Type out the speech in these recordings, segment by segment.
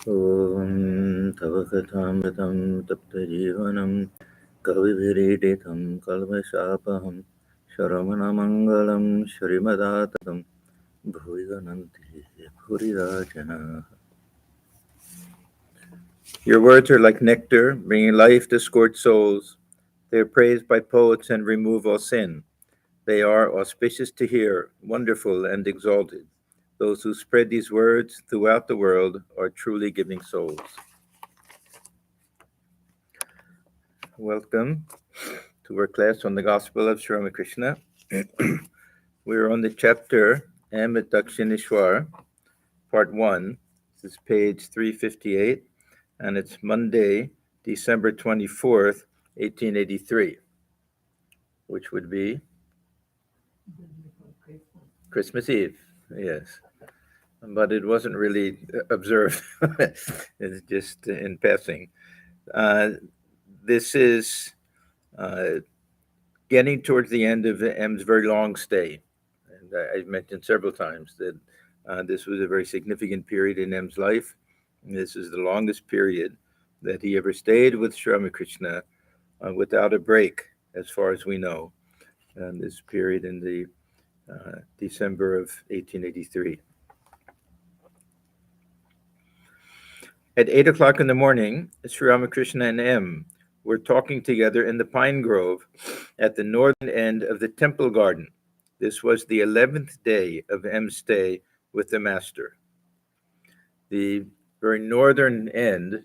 ॐ तव कथामृतं तप्तजीवनं कविभिरीडितं कल्मषापहं शरवणमङ्गलं श्रीमदाततं भुवि गणन्ति भूरिदा जनाः. Your words are like nectar, bringing life to scorched souls. They are praised by poets and remove all sin. They are auspicious to hear, wonderful and exalted. Those who spread these words throughout the world are truly giving souls. Welcome to our class on the Gospel of Sri Ramakrishna. We're on the chapter Amit Dakshineshwar, part 1. This is page 358, and it's Monday, December 24th, 1883, which would be Christmas Eve, yes. But it wasn't really observed, it's just in passing. This is getting towards the end of M's very long stay. And I mentioned several times that this was a very significant period in M's life. This is the longest period that he ever stayed with Sri Ramakrishna without a break, as far as we know. And this period in the December of 1883. At 8 o'clock in the morning, Sri Ramakrishna and M were talking together in the pine grove at the northern end of the temple garden. This was the 11th day of M's stay with the master. The very northern end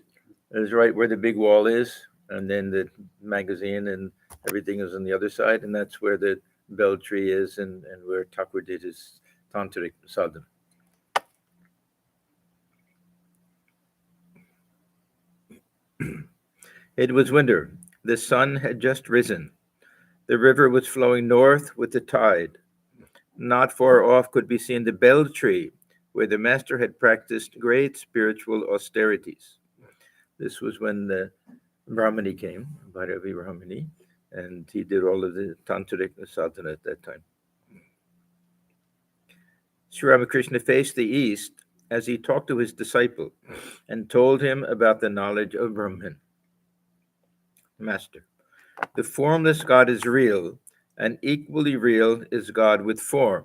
is right where the big wall is, and then the magazine and everything is on the other side, and that's where the bell tree is and where Thakur did his tantric sadhana. It was winter. The sun had just risen. The river was flowing north with the tide. Not far off could be seen the bell tree, where the master had practiced great spiritual austerities. This was when the Brahmani came, Bhairavi Brahmani, and he did all of the tantric sadhana at that time. Sri Ramakrishna faced the east as he talked to his disciple and told him about the knowledge of Brahman. Master, the formless God is real, and equally real is God with form.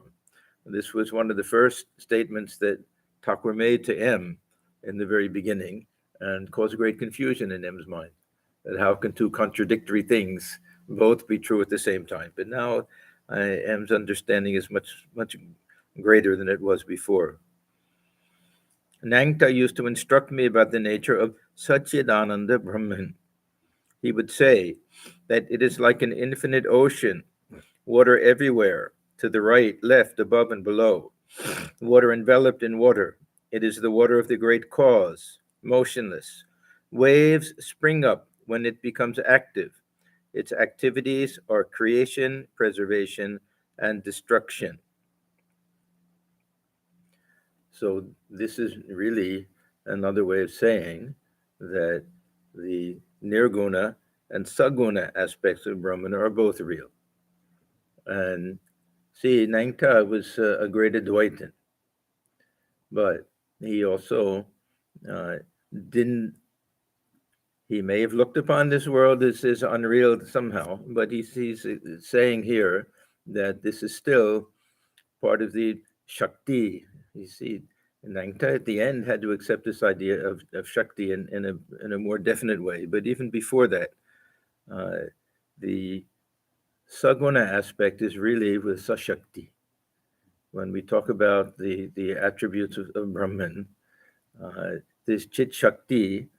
This was one of the first statements that Thakur made to M in the very beginning and caused great confusion in M's mind. That how can two contradictory things both be true at the same time? But now M's understanding is much greater than it was before. Nangta used to instruct me about the nature of Satchidananda Brahman. He would say that it is like an infinite ocean, water everywhere, to the right, left, above, and below, water enveloped in water. It is the water of the great cause, motionless. Waves spring up when it becomes active. Its activities are creation, preservation, and destruction. So this is really another way of saying that the Nirguna and Saguna aspects of Brahman are both real. And see, Nangta was a great Advaitin, but he also didn't, he may have looked upon this world as unreal somehow, but he's saying here that this is still part of the Shakti. You see, Nangta at the end had to accept this idea of Shakti in a more definite way. But even before that, the Saguna aspect is really with Sashakti. When we talk about the attributes of Brahman, this Chit Shakti,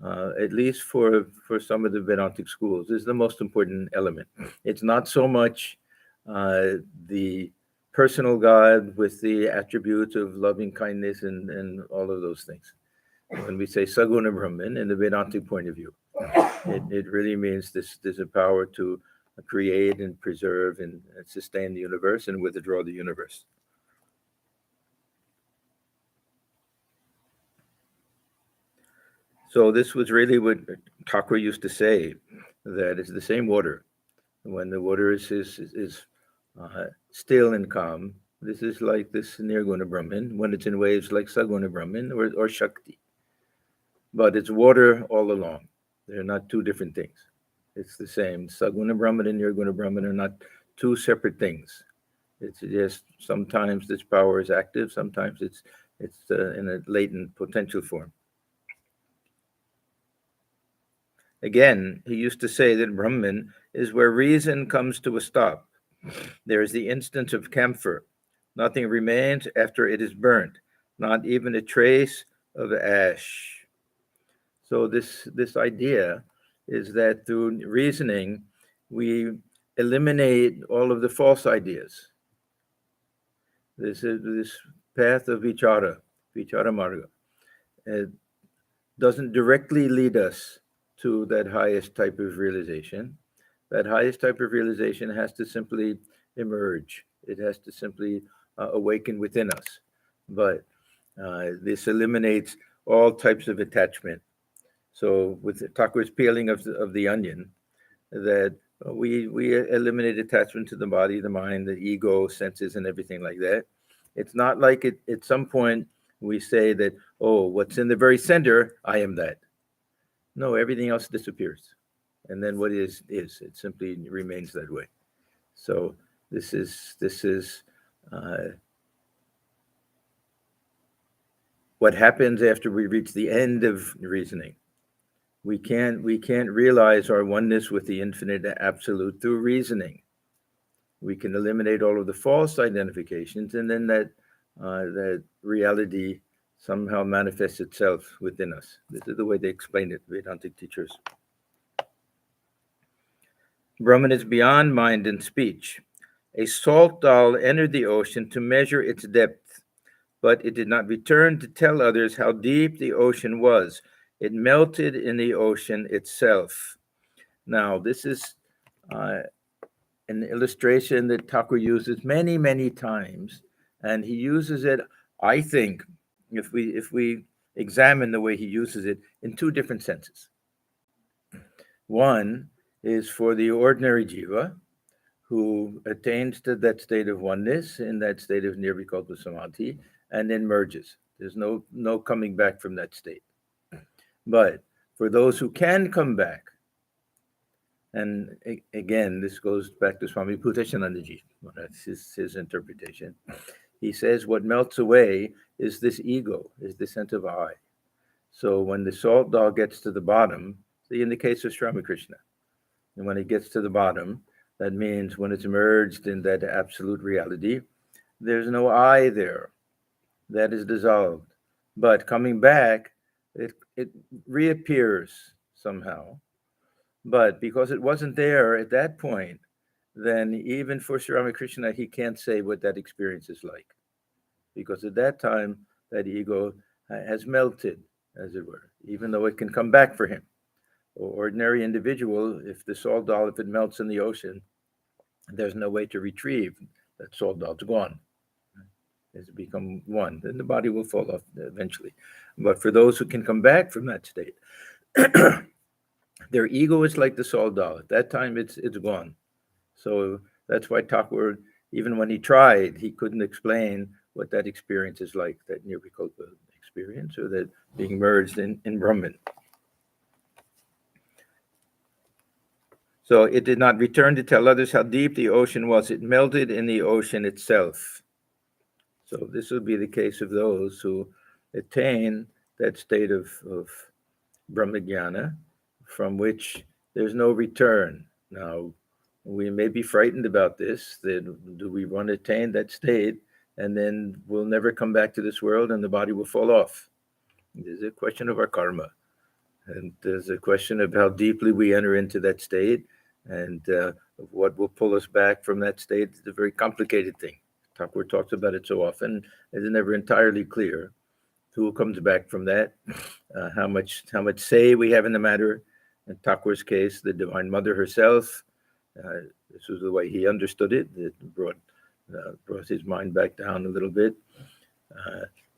at least for some of the Vedantic schools, is the most important element. It's not so much the personal God with the attributes of loving kindness and all of those things. When we say Saguna Brahman in the Vedantic point of view, it really means there's a power to create and preserve and sustain the universe and withdraw the universe. So this was really what Thakur used to say, that it's the same water. When the water is still and calm, this is like this Nirguna Brahman. When it's in waves, like Saguna Brahman or Shakti. but it's water all along. They're not two different things. It's the same. Saguna Brahman and Nirguna Brahman are not two separate things. It's just sometimes this power is active, sometimes it's in a latent potential form. Again, he used to say that Brahman is where reason comes to a stop. There is the instance of camphor. Nothing remains after it is burnt, not even a trace of ash. So this idea is that through reasoning, we eliminate all of the false ideas. This is this path of vichara marga. It doesn't directly lead us to that highest type of realization. That highest type of realization has to simply emerge. It has to simply awaken within us. But this eliminates all types of attachment. So with Thakur's peeling of the onion, that we eliminate attachment to the body, the mind, the ego, senses, and everything like that. It's not like at some point we say that, oh, what's in the very center, I am that. No, everything else disappears. And then what is. It simply remains that way. So this is what happens after we reach the end of reasoning. We can't realize our oneness with the infinite absolute through reasoning. We can eliminate all of the false identifications, and then that reality somehow manifests itself within us. This is the way they explain it, Vedantic teachers. Brahman is beyond mind and speech. A salt doll entered the ocean to measure its depth, but it did not return to tell others how deep the ocean was. It melted in the ocean itself. Now, this is an illustration that Thakur uses many, many times, and he uses it, I think, if we examine the way he uses it, in two different senses. One is for the ordinary jiva who attains to that state of oneness, in that state of nirvikalpa samadhi, and then merges. There's no coming back from that state. But for those who can come back, and again, this goes back to Swami Atmajnanananda. That's his interpretation. He says what melts away is this ego, is the sense of I. So when the salt doll gets to the bottom, see in the case of Ramakrishna, and when it gets to the bottom, that means when it's merged in that absolute reality, there's no I there. That is dissolved. But coming back, it reappears somehow. But because it wasn't there at that point, then even for Sri Ramakrishna, he can't say what that experience is like. Because at that time, that ego has melted, as it were, even though it can come back for him. Ordinary individual, if the salt doll, if it melts in the ocean, there's no way to retrieve that salt doll. It's gone. It's become one. Then the body will fall off eventually. But for those who can come back from that state, their ego is like the salt doll. At that time, it's gone. So that's why Thakur, even when he tried, he couldn't explain what that experience is like, that nirvikalpa experience, or that being merged in Brahman. So it did not return to tell others how deep the ocean was. It melted in the ocean itself. So this would be the case of those who attain that state of Brahmajnana, from which there's no return. Now, we may be frightened about this, that do we want to attain that state, and then we'll never come back to this world and the body will fall off. There's a question of our karma. And there's a question of how deeply we enter into that state, and what will pull us back from that state. It's a very complicated thing. Thakur talks about it so often, it's never entirely clear who comes back from that, how much say we have in the matter. In Thakur's case, the Divine Mother herself, this was the way he understood it. It brought his mind back down a little bit.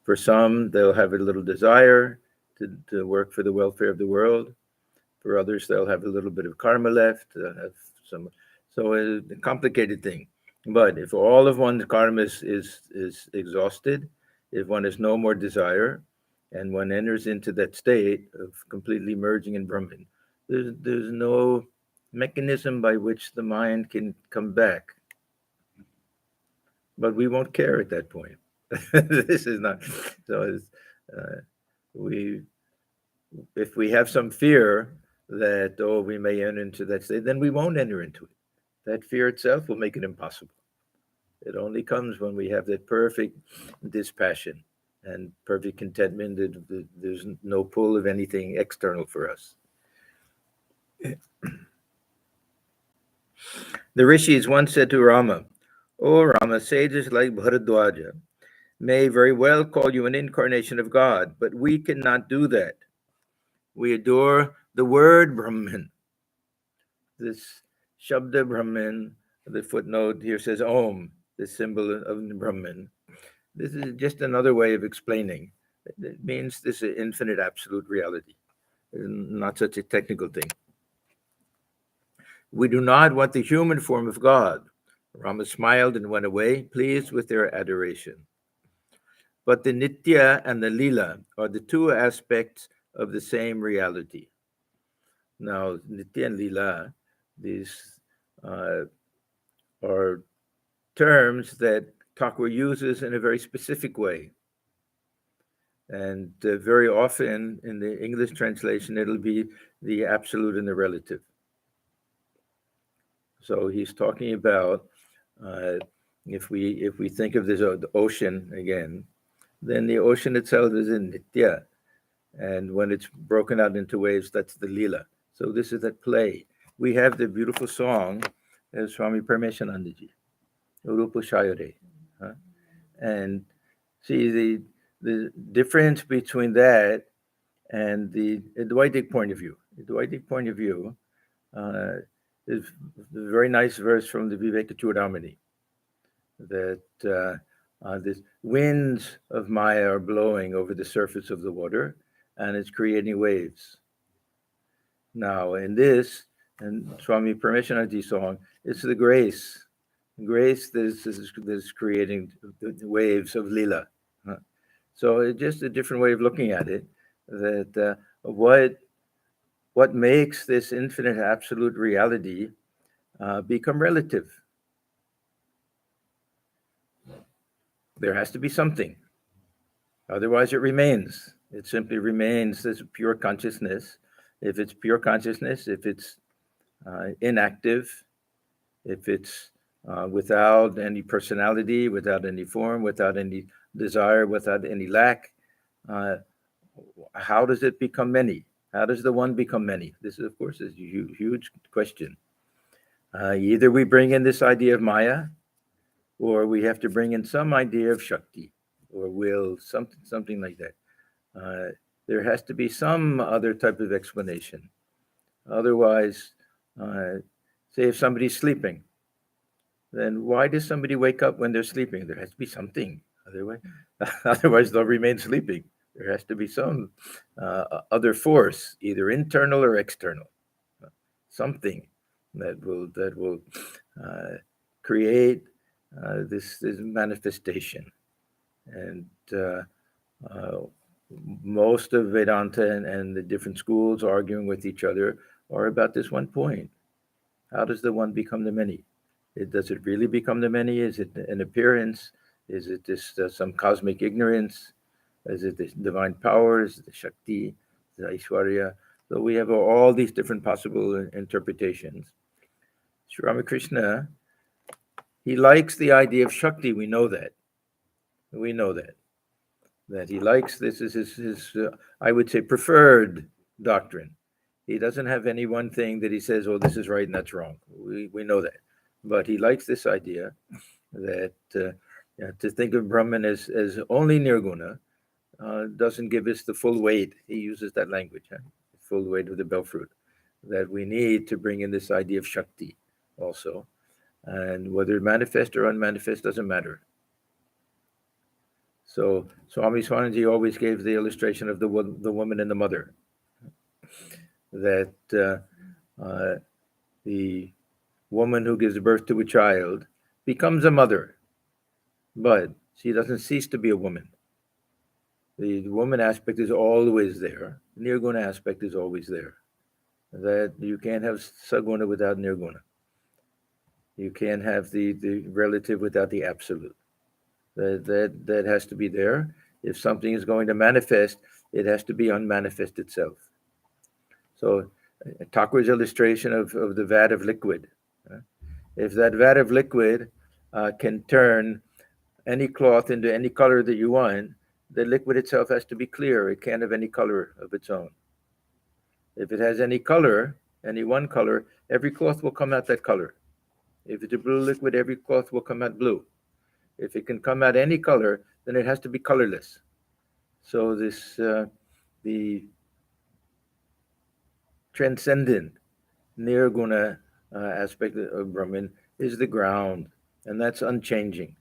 For some, they'll have a little desire to work for the welfare of the world. For others, they'll have a little bit of karma left, have some. So it's a complicated thing. But if all of one's karma is exhausted, if one has no more desire, and one enters into that state of completely merging in Brahman, there's no mechanism by which the mind can come back. But we won't care at that point. This is not so. We, if we have some fear that we may enter into that state, then we won't enter into it. That fear itself will make it impossible. It only comes when we have that perfect dispassion and perfect contentment that there's no pull of anything external for us. The rishis once said to Rama, "O Rama, sages like Bharadwaja may very well call you an incarnation of God, but we cannot do that. We adore the word Brahman." This Shabda Brahman, the footnote here says Om, the symbol of Brahman. This is just another way of explaining. It means this is infinite absolute reality, not such a technical thing. We do not want the human form of God. Rama smiled and went away, pleased with their adoration. But the Nitya and the Lila are the two aspects of the same reality. Now, Nitya and Lila, these are terms that Thakur uses in a very specific way. And very often in the English translation, it'll be the absolute and the relative. So he's talking about if we think of this the ocean again, then the ocean itself is in Nitya. And when it's broken out into waves, that's the Lila. So this is that play. We have the beautiful song of Swami Atmajnanananda, Urupa Shayare. And see the difference between that and the Advaitic point of view. The Advaitic point of view is a very nice verse from the Viveka Chudamani that this winds of Maya are blowing over the surface of the water and it's creating waves. Now, in this, and Swami Atmajnananda's song, it's the grace that is creating the waves of Lila. So it's just a different way of looking at it, that what makes this infinite absolute reality become relative. There has to be something. Otherwise, it remains. It simply remains as pure consciousness. If it's pure consciousness, if it's inactive, if it's without any personality, without any form, without any desire, without any lack, how does it become many? How does the one become many? This, of course, is a huge question. Either we bring in this idea of Maya, or we have to bring in some idea of Shakti, or will, something like that. There has to be some other type of explanation. Otherwise, say if somebody's sleeping, then why does somebody wake up when they're sleeping? There has to be something. Otherwise they'll remain sleeping. There has to be some other force, either internal or external, something that will create this manifestation. And most of Vedanta and the different schools arguing with each other are about this one point. How does the one become the many? Does it really become the many? Is it an appearance? Is it this some cosmic ignorance? Is it the divine powers, the Shakti, the Aishwarya? So we have all these different possible interpretations. Sri Ramakrishna, he likes the idea of Shakti. We know that. That he likes this is his I would say, preferred doctrine. He doesn't have any one thing that he says, oh, this is right and that's wrong. We know that. But he likes this idea that to think of Brahman as only Nirguna doesn't give us the full weight. He uses that language, full weight of the bell fruit, that we need to bring in this idea of Shakti also. And whether manifest or unmanifest doesn't matter. So Swami Swananji always gave the illustration of the woman and the mother, that the woman who gives birth to a child becomes a mother, but she doesn't cease to be a woman. The woman aspect is always there. Nirguna aspect is always there. That you can't have Saguna without Nirguna. You can't have the relative without the absolute. That has to be there. If something is going to manifest, it has to be unmanifest itself. So Thakur's illustration of the vat of liquid. If that vat of liquid can turn any cloth into any color that you want, the liquid itself has to be clear. It can't have any color of its own. If it has any color, any one color, every cloth will come out that color. If it's a blue liquid, every cloth will come out blue. If it can come out any color, then it has to be colorless. So this the transcendent nirguna aspect of Brahman is the ground, and that's unchanging.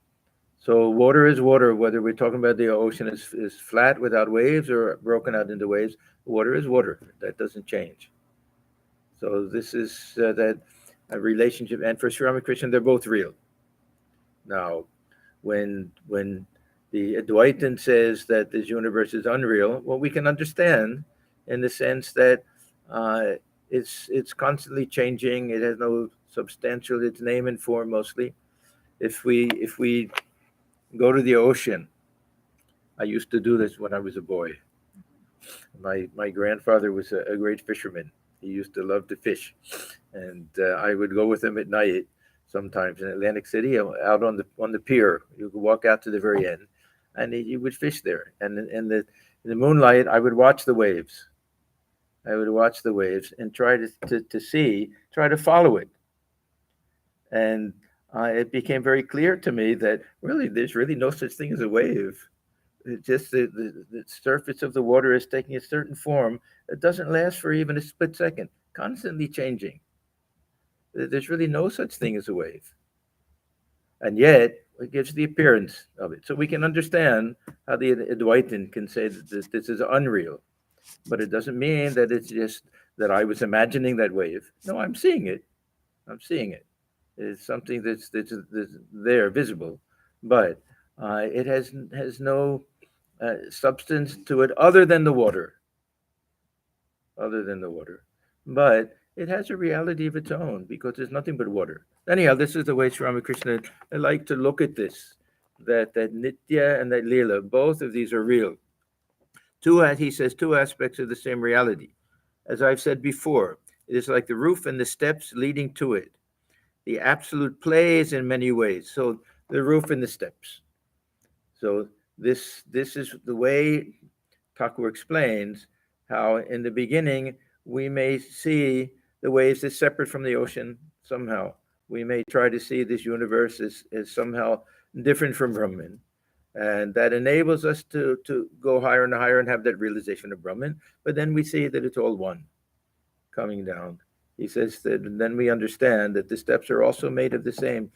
So water is water, whether we're talking about the ocean is flat without waves or broken out into waves. Water is water. That doesn't change. So this is that relationship. And for Sri Ramakrishna, they're both real. Now, when the Advaitin says that this universe is unreal, well, we can understand in the sense that it's constantly changing. It has no substantial. It's name and form mostly. If we go to the ocean, I used to do this when I was a boy. My grandfather was a great fisherman. He used to love to fish, and I would go with him at night sometimes in Atlantic City, out on the pier. You could walk out to the very end, and he would fish there. And in the moonlight, I would watch the waves. I would watch the waves and try to follow it. And it became very clear to me that really there's really no such thing as a wave. It's just the surface of the water is taking a certain form. It doesn't last for even a split second, constantly changing. There's really no such thing as a wave. And yet, it gives the appearance of it. So we can understand how the Advaitin can say that this is unreal. But it doesn't mean that it's just that I was imagining that wave. No, I'm seeing it. I'm seeing it. It's something that's there, visible. But it has no substance to it other than the water. Other than the water. But it has a reality of its own because there's nothing but water. Anyhow, this is the way Sri Ramakrishna like to look at this, that Nitya and that Lila, both of these are real. He says, two aspects of the same reality. As I've said before, it is like the roof and the steps leading to it. The absolute plays in many ways. So the roof and the steps. So this is the way Thakur explains how in the beginning we may see the waves as separate from the ocean somehow. We may try to see this universe as somehow different from Brahman. And that enables us to go higher and higher and have that realization of Brahman. But then we see that it's all one coming down. He says that then we understand that the steps are also made of the same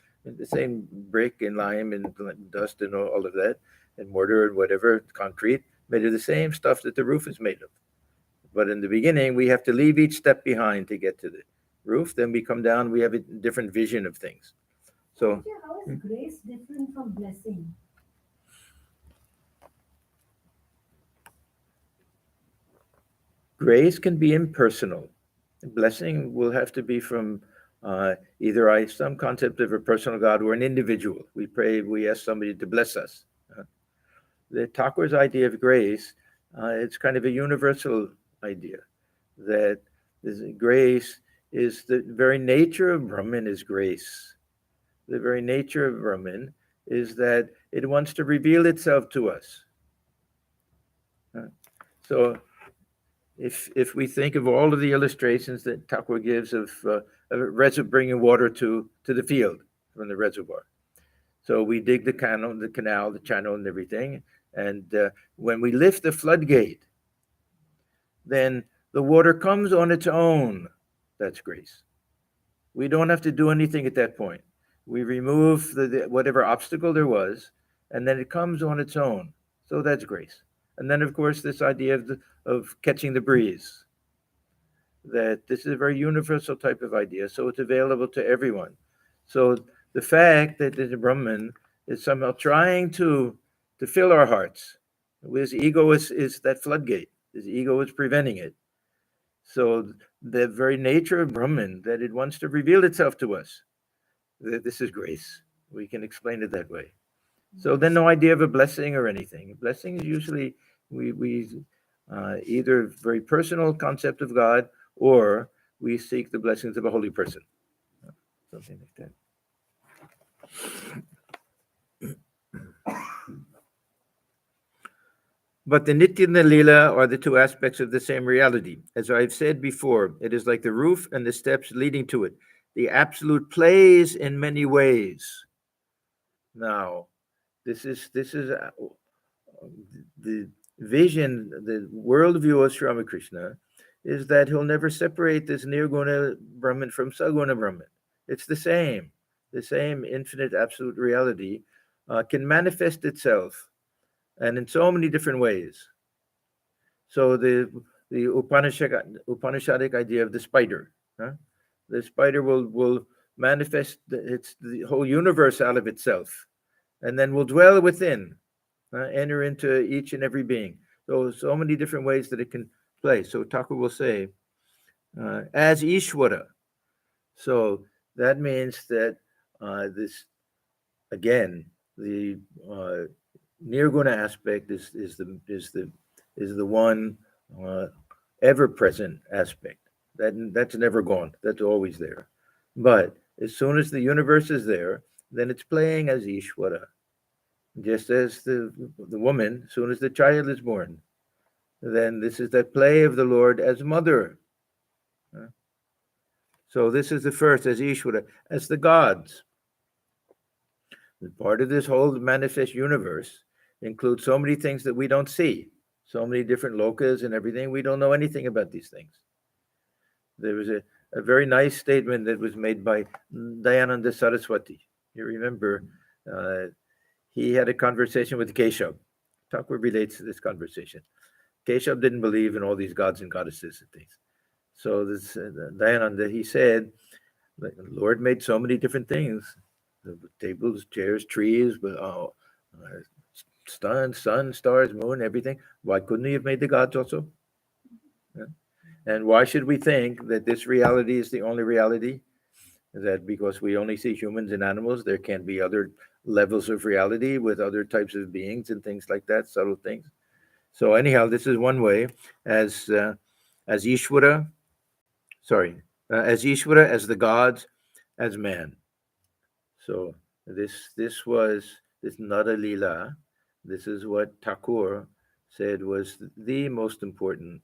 brick and lime and dust and all of that, and mortar and whatever, concrete, made of the same stuff that the roof is made of. But in the beginning, we have to leave each step behind to get to the roof. Then we come down, we have a different vision of things. So, how is grace different from blessing? Grace can be impersonal. Blessing will have to be from either some concept of a personal God or an individual. We pray, we ask somebody to bless us. The Thakur's idea of grace, it's kind of a universal idea that grace is the very nature of Brahman is grace. The very nature of Brahman is that it wants to reveal itself to us. So if we think of all of the illustrations that Thakur gives of bringing water to the field from the reservoir. So we dig the canal, the channel, and everything. And when we lift the floodgate, then the water comes on its own. That's grace. We don't have to do anything at that point. We remove the whatever obstacle there was, and then it comes on its own. So that's grace. And then, of course, this idea of catching the breeze, that this is a very universal type of idea, so it's available to everyone. So the fact that the Brahman is somehow trying to fill our hearts His ego is that floodgate. His ego is preventing it. So the very nature of Brahman, that it wants to reveal itself to us, that this is grace. We can explain it that way. So then no idea of a blessing or anything. Blessing is usually we either very personal concept of God, or we seek the blessings of a holy person, something like that. But the Nitya and the Lila are the two aspects of the same reality. As I've said before, it is like the roof and the steps leading to it. The absolute plays in many ways. Now, this is the vision, the worldview of Sri Ramakrishna is that he'll never separate this Nirguna Brahman from Saguna Brahman. It's the same infinite absolute reality can manifest itself, and in so many different ways. So the Upanishadic idea of the spider, huh? The spider will manifest the whole universe out of itself, and then will dwell within, enter into each and every being. So many different ways that it can play. So Thakur will say, as Ishvara. So that means that this again, the Nirguna aspect is the one ever present aspect. That's never gone. That's always there. But as soon as the universe is there, then it's playing as Ishvara. Just as the woman, as soon as the child is born, then this is that play of the Lord as mother. So this is the first as Ishvara, as the gods. Part of this whole manifest universe includes so many things that we don't see, so many different lokas and everything. We don't know anything about these things. There was a very nice statement that was made by Dayananda Saraswati. You remember, he had a conversation with Keshav. Thakur relates to this conversation. Keshav didn't believe in all these gods and goddesses and things. So this Dayananda, he said, the Lord made so many different things: the tables, chairs, trees, but sun, stars, moon, everything. Why couldn't he have made the gods also? Yeah. And why should we think that this reality is the only reality? That because we only see humans and animals, there can be other levels of reality with other types of beings and things like that, subtle things. So anyhow, this is one way as Ishvara, as Ishvara, as the gods, as man. So this was this Nada Lila. This is what Thakur said was the most important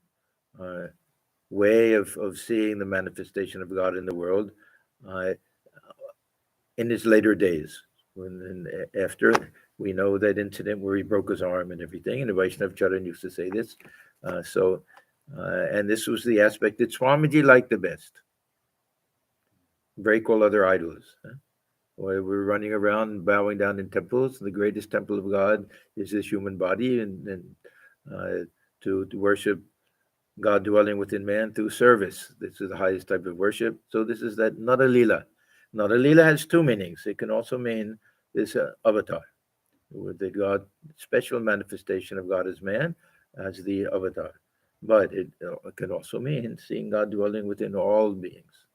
way of seeing the manifestation of God in the world in his later days. After we know that incident where he broke his arm and everything, and the Vaishnav Charan used to say this. And this was the aspect that Swamiji liked the best. Break all other idols. We're running around bowing down in temples. The greatest temple of God is this human body, and to worship God dwelling within man through service. This is the highest type of worship. So this is that Nada Lila. Nada Lila has two meanings. It can also mean this avatar, with the God special manifestation of God as man, as the avatar. But it can also mean seeing God dwelling within all beings.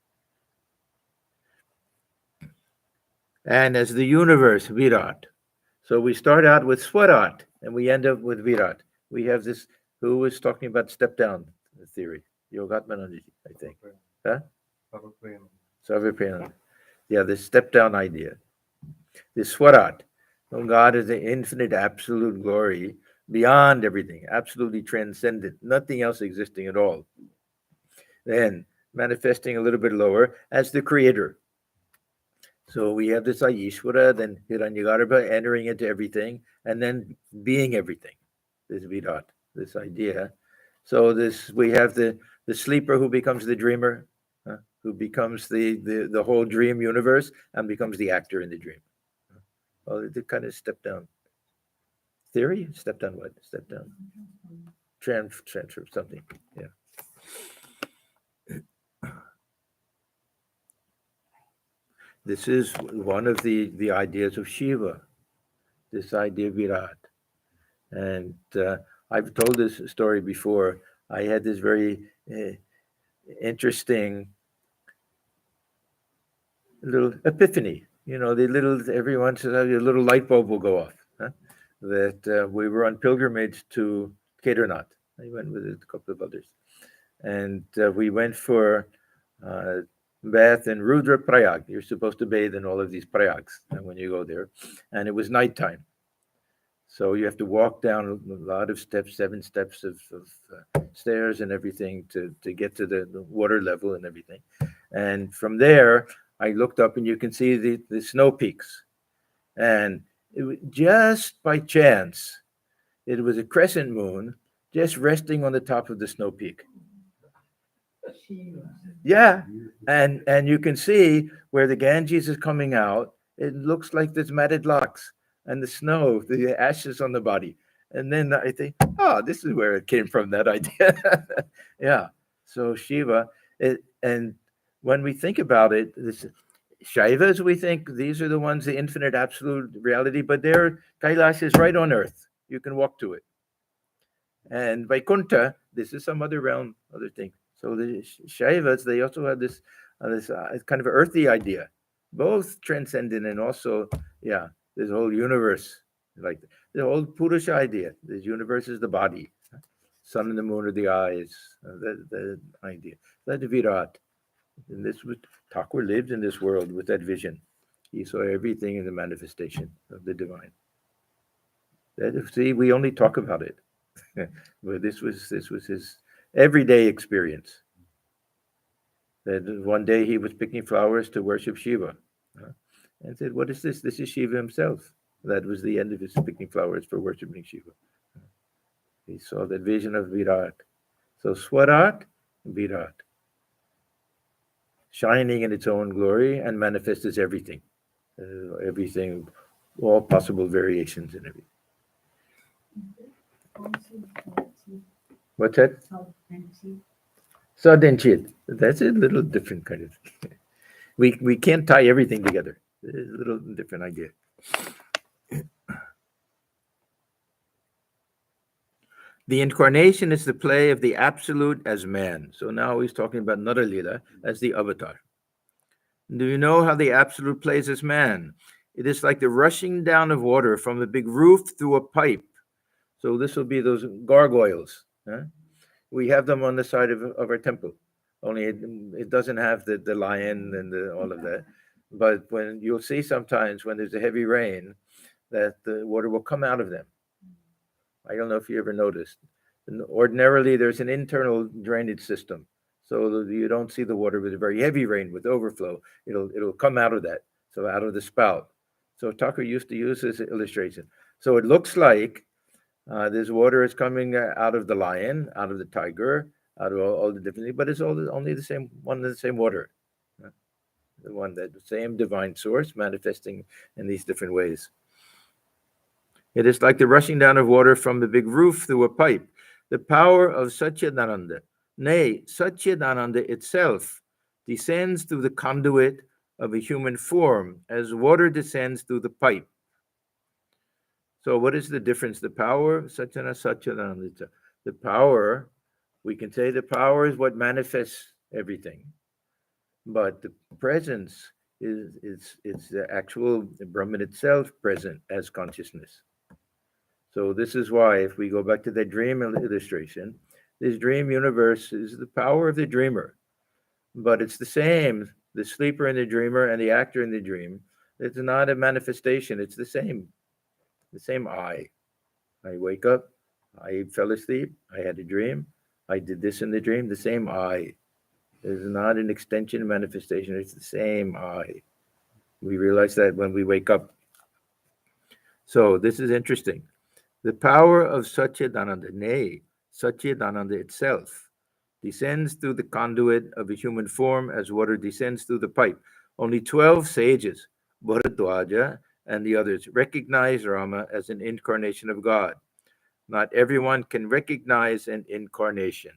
And as the universe, Virat. So we start out with Swarat and we end up with Virat. We have this, who was talking about step down theory? Yogatmanandaji, I think. Huh? Sarvapriyananda. Yeah, this step down idea. This Swarat. So God is the infinite absolute glory beyond everything, absolutely transcendent, nothing else existing at all. Then manifesting a little bit lower as the creator. So we have this Ayishvara, then Hiranyagarbha entering into everything, and then being everything. This Virat, this idea. So this we have the sleeper who becomes the dreamer, who becomes the whole dream universe and becomes the actor in the dream. Well, the kind of step down theory. Step down what? Step down. Transfer something. Yeah. This is one of the ideas of Shiva, this idea of Virat. And I've told this story before. I had this very interesting little epiphany. The little every once in a while, a little light bulb will go off. Huh? That we were on pilgrimage to Kedarnath. I went with a couple of others, and we went for uh, bath in Rudra Prayag. You're supposed to bathe in all of these prayags when you go there, and it was nighttime. So you have to walk down a lot of steps, 7 steps of stairs and everything to get to the water level and everything. And from there, I looked up and you can see the snow peaks. And just by chance, it was a crescent moon just resting on the top of the snow peak. Yeah, and you can see where the Ganges is coming out. It looks like there's matted locks and the snow, the ashes on the body. And then I think, oh, this is where it came from, that idea. Yeah. So Shiva, and when we think about it, this Shaivas, we think these are the ones, the infinite absolute reality, but their Kailash is right on earth. You can walk to it. And Vaikuntha, this is some other realm, other thing. So the Shaivas, they also had this kind of earthy idea, both transcendent and also, yeah, this whole universe, like the whole Purusha idea. This universe is the body, sun and the moon are the eyes, the idea. That Virat. And this was Thakur lived in this world with that vision. He saw everything in the manifestation of the divine. See, we only talk about it. But this was his everyday experience. That one day he was picking flowers to worship Shiva, and said, "What is this? This is Shiva himself." That was the end of his picking flowers for worshiping Shiva. He saw that vision of Virat. So Swarat, Virat, shining in its own glory and manifests as everything, everything, all possible variations in everything. What's that? Sadenchit. That's a little different kind of thing. We can't tie everything together. It's a little different idea. The incarnation is the play of the absolute as man. So now he's talking about Nitya and Lila as the avatar. Do you know how the absolute plays as man? It is like the rushing down of water from a big roof through a pipe. So this will be those gargoyles. Huh? We have them on the side of our temple. Only it doesn't have the lion and all of that. But when you'll see sometimes when there's a heavy rain, that the water will come out of them. I don't know if you ever noticed. And ordinarily, there's an internal drainage system, so you don't see the water with a very heavy rain with overflow. It'll come out of that, so out of the spout. So Tucker used to use this illustration. So it looks like this water is coming out of the lion, out of the tiger, out of all the different things, but it's all only the same one, the same water, the one that the same divine source manifesting in these different ways. It is like the rushing down of water from the big roof through a pipe. The power of Satchidananda, nay, Satchidananda itself, descends through the conduit of a human form as water descends through the pipe. So, what is the difference? The power of Satchidananda. The power, we can say the power is what manifests everything, but the presence is the actual Brahman itself present as consciousness. So this is why, if we go back to that dream illustration, this dream universe is the power of the dreamer, but it's the same, the sleeper and the dreamer and the actor in the dream. It's not a manifestation. It's the same I. I wake up, I fell asleep, I had a dream, I did this in the dream, the same I. It's not an extension manifestation. It's the same I. We realize that when we wake up. So this is interesting. The power of Satchidananda, nay, Satchidananda itself, descends through the conduit of a human form as water descends through the pipe. Only 12 sages, Bharadwaja and the others, recognize Rama as an incarnation of God. Not everyone can recognize an incarnation.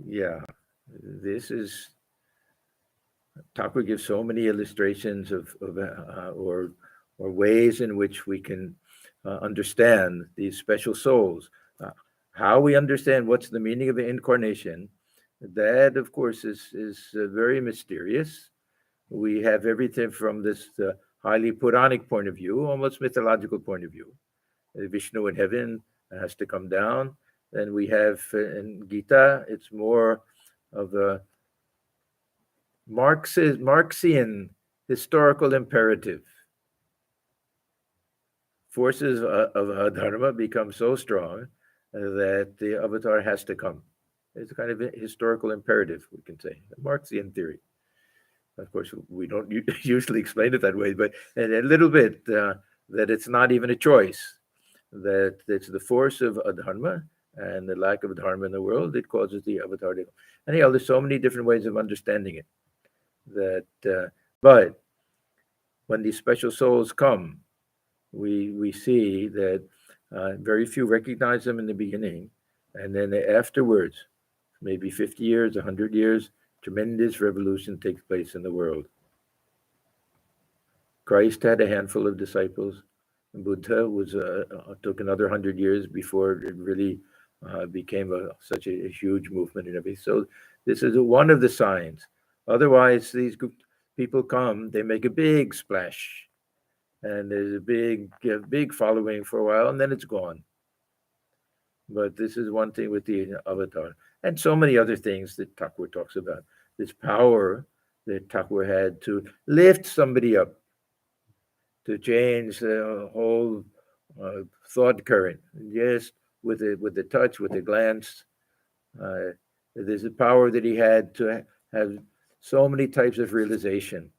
Yeah, this is Thakur gives so many illustrations or ways in which we can understand these special souls. How we understand what's the meaning of the incarnation, that of course is very mysterious. We have everything from this highly Puranic point of view, almost mythological point of view. Vishnu in heaven has to come down. Then we have in Gita, it's more of a Marxian historical imperative. Forces of dharma become so strong that the avatar has to come. It's a kind of a historical imperative, we can say, a Marxian theory. Of course, we don't usually explain it that way, but a little bit that it's not even a choice, that it's the force of adharma and the lack of dharma in the world that causes the avatar to come. Anyhow, there's so many different ways of understanding it. But when these special souls come, we see that very few recognize them in the beginning, and then afterwards, maybe 50 years, 100 years, tremendous revolution takes place in the world. Christ had a handful of disciples. Buddha took another 100 years before it really became such a huge movement and everything. So this is one of the signs. Otherwise, these people come, they make a big splash, and there's a big following for a while, and then it's gone. But this is one thing with the avatar, and so many other things that Thakur talks about. This power that Thakur had to lift somebody up, to change the whole thought current, just with the touch, with the glance. There's a power that he had to have so many types of realization,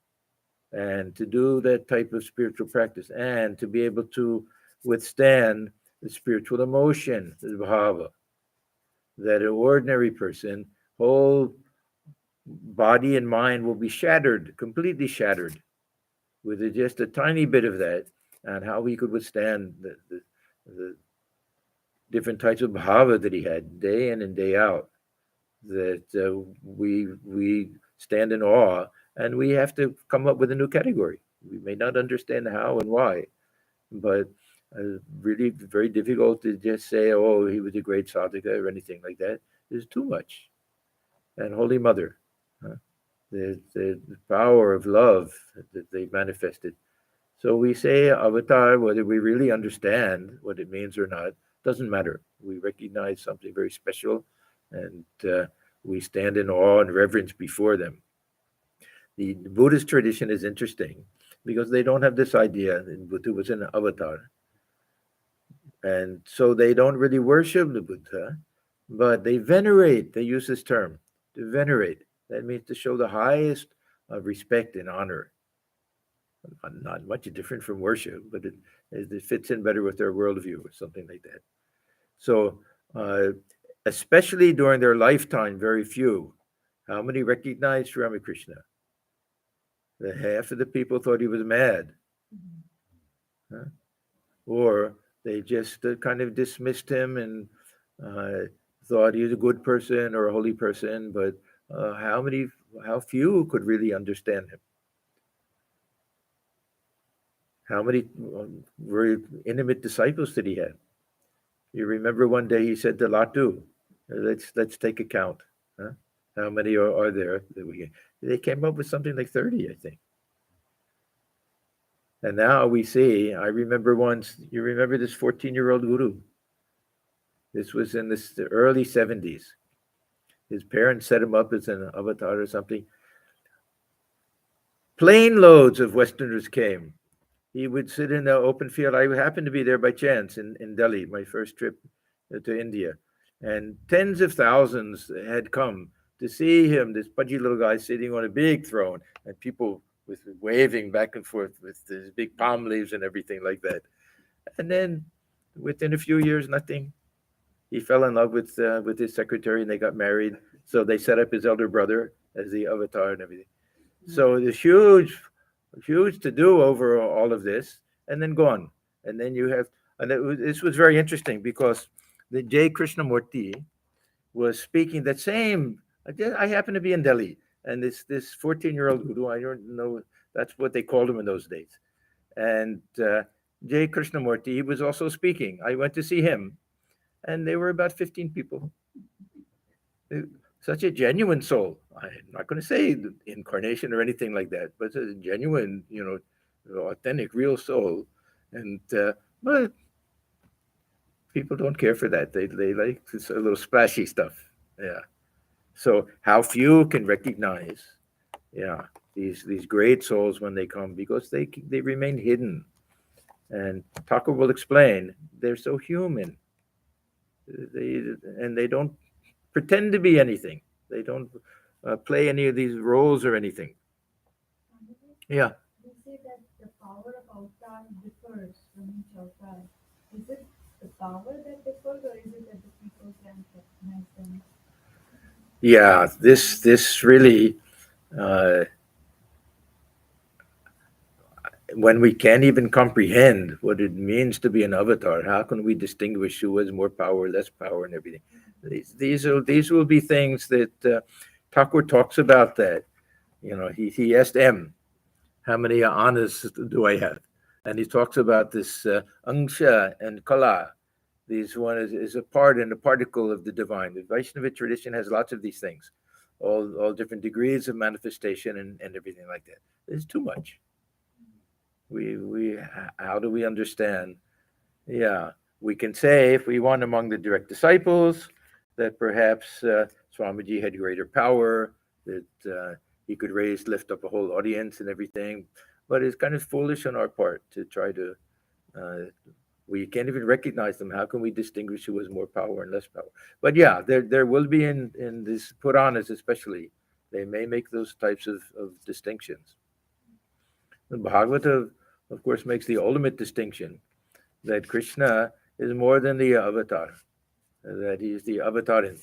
and to do that type of spiritual practice, and to be able to withstand the spiritual emotion, the bhava, that an ordinary person, whole body and mind will be shattered, completely shattered, with just a tiny bit of that, and how he could withstand the different types of bhava that he had day in and day out, that we stand in awe, and we have to come up with a new category. We may not understand how and why, but really very difficult to just say, oh, he was a great sadhaka or anything like that. There's too much. And Holy Mother, the power of love that they manifested. So we say avatar, whether we really understand what it means or not, doesn't matter. We recognize something very special, and we stand in awe and reverence before them. The Buddhist tradition is interesting because they don't have this idea that Buddha was an avatar. And so they don't really worship the Buddha, but they venerate. They use this term, to venerate. That means to show the highest respect and honor. Not much different from worship, but it fits in better with their worldview or something like that. So, especially during their lifetime, very few. How many recognized Ramakrishna? The half of the people thought he was mad. Huh? Or they just kind of dismissed him and thought he was a good person or a holy person, but how few could really understand him? How many very intimate disciples did he have? You remember one day he said to Latu, let's take a count. Huh? How many are there? They came up with something like 30, I think. And now we see, I remember once, you remember this 14-year-old guru? This was in the early 70s. His parents set him up as an avatar or something. Plane loads of Westerners came. He would sit in the open field. I happened to be there by chance in Delhi, my first trip to India. And tens of thousands had come to see him, this pudgy little guy sitting on a big throne, and people with waving back and forth with his big palm leaves and everything like that. And then within a few years, nothing. He fell in love with his secretary, and they got married. So they set up his elder brother as the avatar and everything. So there's huge to do over all of this, and then gone. And then you have, this was very interesting because the J. Krishnamurti was speaking that same. I happened to be in Delhi, and this 14-year-old guru, I don't know, that's what they called him in those days. And J. Krishnamurti, he was also speaking. I went to see him, and there were about 15 people. Such a genuine soul. I'm not going to say incarnation or anything like that, but a genuine, authentic, real soul. And but people don't care for that. They like this a little splashy stuff. Yeah. So how few can recognize, yeah, these great souls when they come, because they remain hidden. And Thakur will explain they're so human. They don't pretend to be anything. They don't play any of these roles or anything. Yeah. You say that the power of avatar differs from each avatar. Is it the power that differs, or is it that the people can recognize them? Yeah. This really. Uh, when we can't even comprehend what it means to be an avatar, how can we distinguish who has more power, less power, and everything? These will be things that Thakur talks about. That he asked M, how many anas do I have? And he talks about this angsha and kala. These one is a part and a particle of the divine. The Vaishnava tradition has lots of these things, all different degrees of manifestation and everything like that. There's too much. We how do we understand? Yeah, we can say if we want among the direct disciples that perhaps Swamiji had greater power, that he could lift up a whole audience and everything, but it's kind of foolish on our part to try to. We can't even recognize them. How can we distinguish who has more power and less power? But yeah, there will be in these Puranas especially, they may make those types of distinctions. The Bhagavata, of course, makes the ultimate distinction that Krishna is more than the avatar, that he is the avatarin.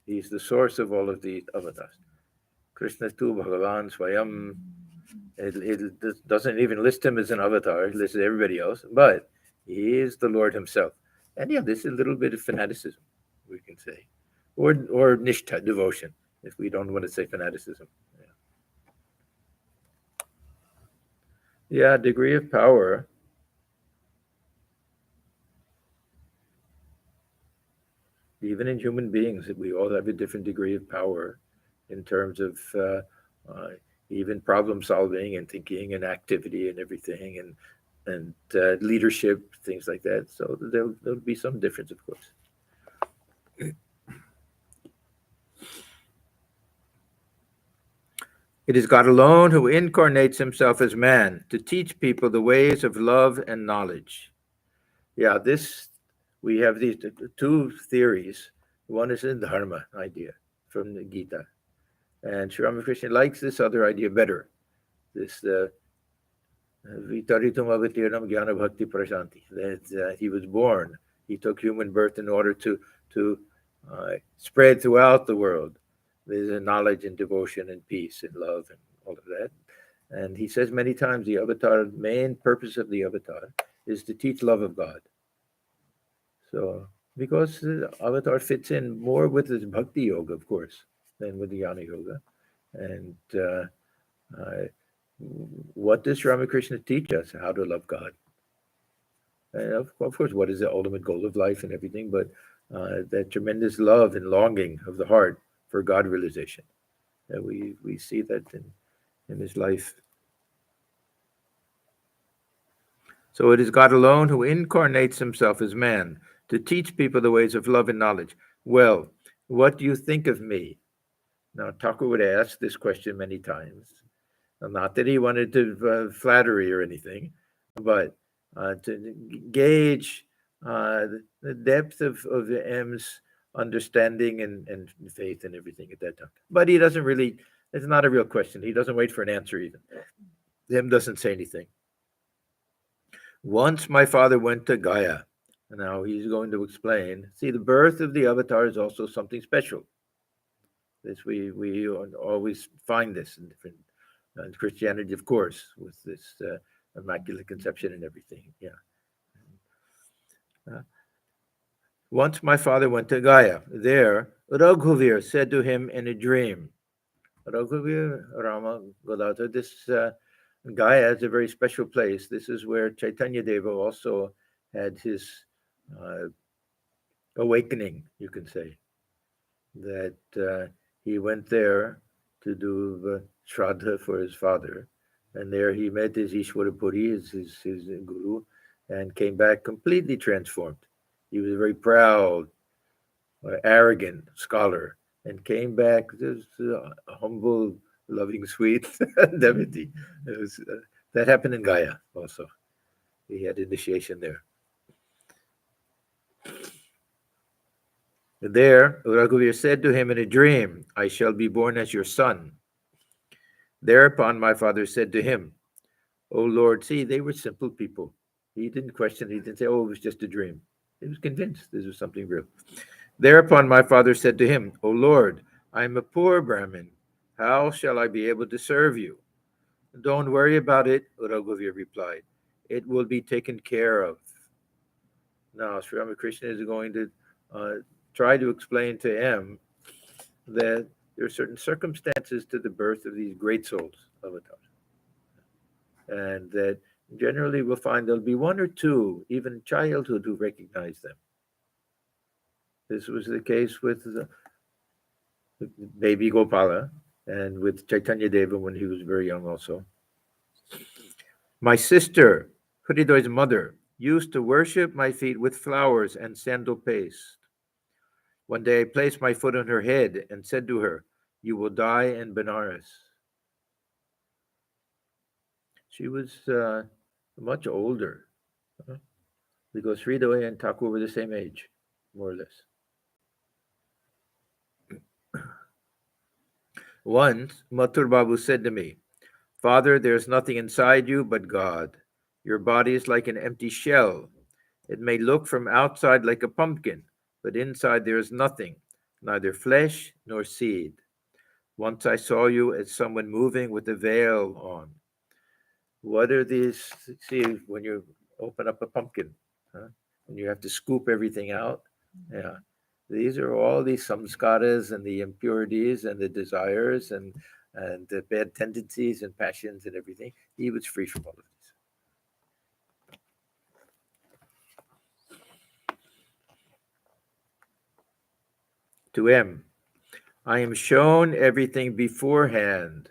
He's the source of all of the avatars. Krishna tu Bhagavan Swayam. It doesn't even list him as an avatar, it lists everybody else, but he is the Lord himself. And yeah, this is a little bit of fanaticism, we can say, or nishtha, devotion, if we don't want to say fanaticism. Yeah, degree of power. Even in human beings, we all have a different degree of power in terms of even problem solving and thinking and activity and everything, and leadership, things like that. So there'll be some difference, of course. It is God alone who incarnates himself as man to teach people the ways of love and knowledge. Yeah, we have these two theories. One is the dharma idea from the Gita, and Sri Ramakrishna likes this other idea better. This vitaritum avatiram jnana bhakti prashanti. That he was born, he took human birth in order to spread throughout the world. There's a knowledge and devotion and peace and love and all of that. And he says many times the avatar, main purpose of the avatar is to teach love of God. So, because the avatar fits in more with his bhakti yoga, of course, than with the jnana yoga. And what does Ramakrishna teach us? How to love God. And of course, what is the ultimate goal of life and everything, but that tremendous love and longing of the heart for God realization. We see that in his life. So it is God alone who incarnates himself as man to teach people the ways of love and knowledge. Well, what do you think of me? Now, Thakur would ask this question many times. Not that he wanted to flattery or anything, but to gauge the depth of M's understanding and faith and everything at that time. But he doesn't really, it's not a real question. He doesn't wait for an answer even. M doesn't say anything. Once my father went to Gaya. Now he's going to explain. See, the birth of the avatar is also something special. This we always find this in different Christianity, of course, with this immaculate conception and everything. Yeah. Once my father went to Gaya. There, Raghuvir said to him in a dream, Raghuvir Rama Godata, this Gaya is a very special place. This is where Chaitanya Deva also had his uh, awakening, you can say, that he went there to do the Shraddha for his father. And there he met his Ishwarapuri, his guru, and came back completely transformed. He was a very proud, arrogant scholar and came back just a humble, loving, sweet devotee. That happened in Gaya also. He had initiation there. There, Raghuvir said to him in a dream, I shall be born as your son. Thereupon my father said to him, O Lord, see, they were simple people. He didn't question, he didn't say, oh, it was just a dream. He was convinced this was something real. Thereupon my father said to him, O Lord, I am a poor Brahmin. How shall I be able to serve you? Don't worry about it, Raghuvir replied. It will be taken care of. Now, Sri Ramakrishna is going to try to explain to M that there are certain circumstances to the birth of these great souls, avatars, and that generally we'll find there'll be one or two, even childhood, who recognize them. This was the case with baby Gopala and with Chaitanya Deva when he was very young also. My sister, Hridoy's mother, used to worship my feet with flowers and sandal paste. One day I placed my foot on her head and said to her, you will die in Benares. She was much older, because Hridoy and Thakur were the same age, more or less. Once, Mathur Babu said to me, Father, there is nothing inside you but God. Your body is like an empty shell. It may look from outside like a pumpkin, but inside there is nothing, neither flesh nor seed. Once I saw you as someone moving with a veil on. What are these? See, when you open up a pumpkin, huh? And you have to scoop everything out. Yeah. These are all these samskaras and the impurities and the desires and the bad tendencies and passions and everything. He was free from all of these. To M, I am shown everything beforehand.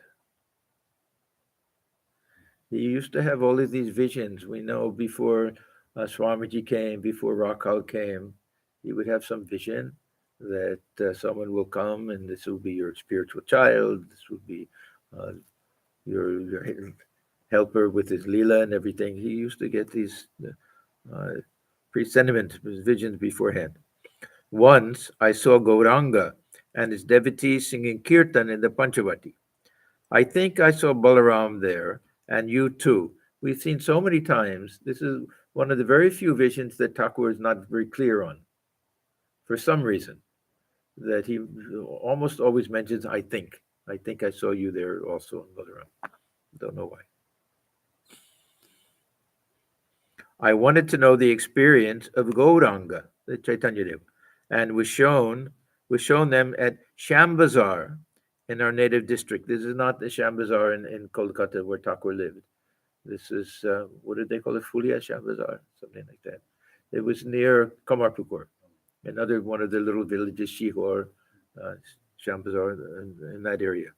He used to have all of these visions. We know before Swamiji came, before Rakhal came, he would have some vision that someone will come and this will be your spiritual child. This will be uh, your helper with his Lila and everything. He used to get these presentiment visions beforehand. Once I saw Gauranga and his devotees singing kirtan in the Panchavati. I think I saw Balaram there, and you too. We've seen so many times. This is one of the very few visions that Thakur is not very clear on, for some reason, that he almost always mentions, I think. I think I saw you there also in Balaram. Don't know why. I wanted to know the experience of Gauranga, the Chaitanya Dev, and was shown them at Shambazar in our native district. This is not the Shambazar in Kolkata where Thakur lived. This is, what did they call it? Fulia Shambazar, something like that. It was near Kamarpukur, another one of the little villages, Shihor, Shambazar, in that area.